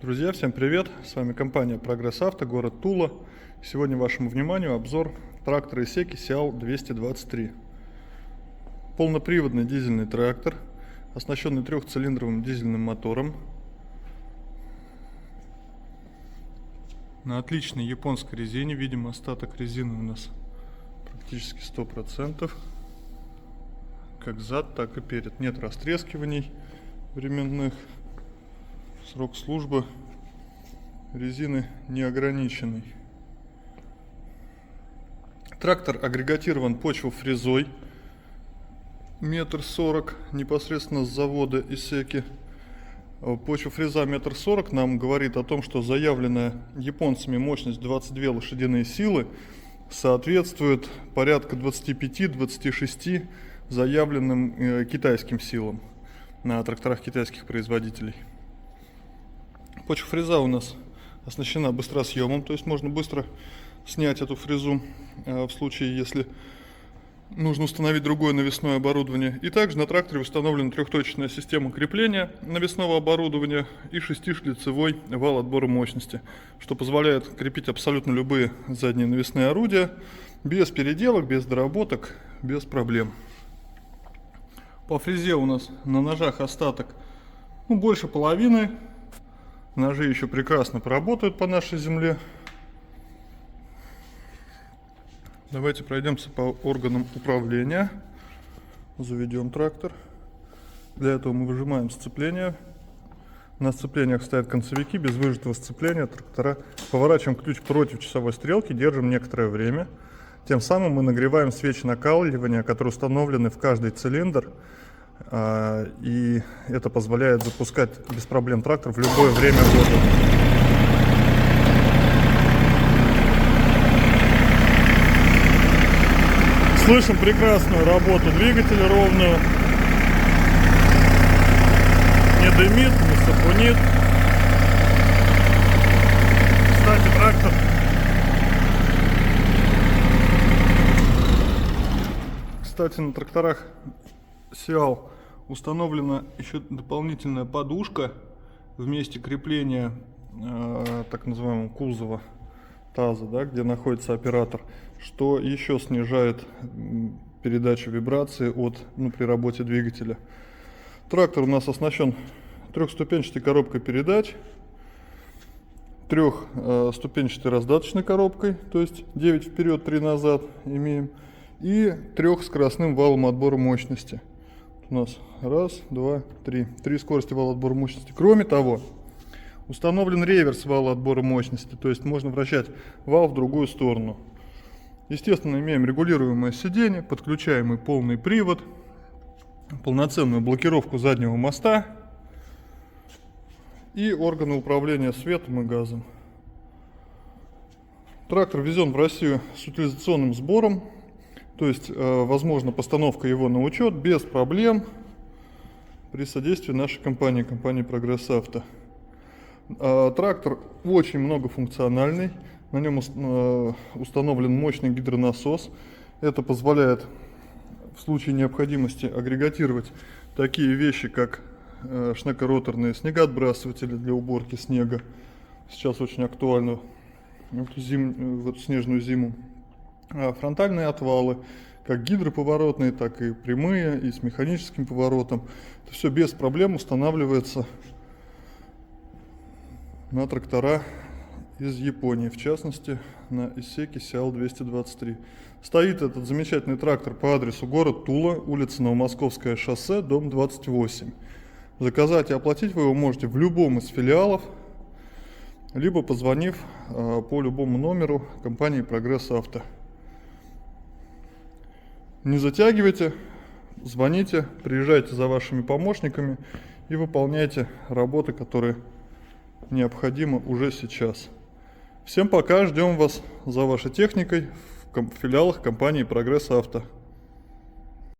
Друзья, всем привет! С вами компания Прогресс Авто, город Тула. Сегодня вашему вниманию обзор трактора Исеки Сиал 223. Полноприводный дизельный трактор, оснащенный трехцилиндровым дизельным мотором. На отличной японской резине, видимо, остаток резины у нас практически 100%. Как зад, так и перед. Нет растрескиваний временных. Срок службы резины неограниченный. Трактор агрегатирован почвофрезой 1,40 м непосредственно с завода Исеки. Почвофреза 1,40 м нам говорит о том, что заявленная японцами мощность 22 лошадиные силы соответствует порядка 25-26 заявленным китайским силам на тракторах китайских производителей. Почвофреза у нас оснащена быстросъемом, то есть можно быстро снять эту фрезу в случае, если нужно установить другое навесное оборудование. И также на тракторе установлена трехточечная система крепления навесного оборудования и 6-шлицевой вал отбора мощности, что позволяет крепить абсолютно любые задние навесные орудия без переделок, без доработок, без проблем. По фрезе у нас на ножах остаток больше половины. Ножи еще прекрасно поработают по нашей земле. Давайте пройдемся по органам управления. Заведем трактор. Для этого мы выжимаем сцепление. На сцеплениях стоят концевики. Без выжатого сцепления трактора поворачиваем ключ против часовой стрелки, держим некоторое время. Тем самым мы нагреваем свечи накаливания, которые установлены в каждый цилиндр. И это позволяет запускать без проблем трактор в любое время года. Слышим прекрасную работу двигателя, ровную. Не дымит, не сапунит. Кстати, трактор на тракторах Сиал установлена еще дополнительная подушка в месте крепления так называемого кузова таза, да, где находится оператор, что еще снижает передачу вибрации при работе двигателя. Трактор у нас оснащен трехступенчатой коробкой передач, трехступенчатой раздаточной коробкой, то есть 9 вперед, 3 назад имеем, и трехскоростным валом отбора мощности. У нас раз, два, три. 3 скорости вала отбора мощности. Кроме того, установлен реверс вала отбора мощности, то есть можно вращать вал в другую сторону. Естественно, имеем регулируемое сиденье, подключаемый полный привод, полноценную блокировку заднего моста и органы управления светом и газом. Трактор ввезен в Россию с утилизационным сбором. То есть, возможно, постановка его на учет без проблем при содействии нашей компании Прогресс Авто. Трактор очень многофункциональный. На нем установлен мощный гидронасос. Это позволяет в случае необходимости агрегатировать такие вещи, как шнекороторные снегоотбрасыватели для уборки снега. Сейчас очень актуально в эту снежную зиму. Фронтальные отвалы, как гидроповоротные, так и прямые, и с механическим поворотом. Это все без проблем устанавливается на трактора из Японии, в частности на Исеки Сиал 223. Стоит этот замечательный трактор по адресу город Тула, улица Новомосковское шоссе, дом 28. Заказать и оплатить вы его можете в любом из филиалов, либо позвонив по любому номеру компании Прогресс Авто. Не затягивайте, звоните, приезжайте за вашими помощниками и выполняйте работы, которые необходимы уже сейчас. Всем пока, ждем вас за вашей техникой в филиалах компании Прогресс Авто.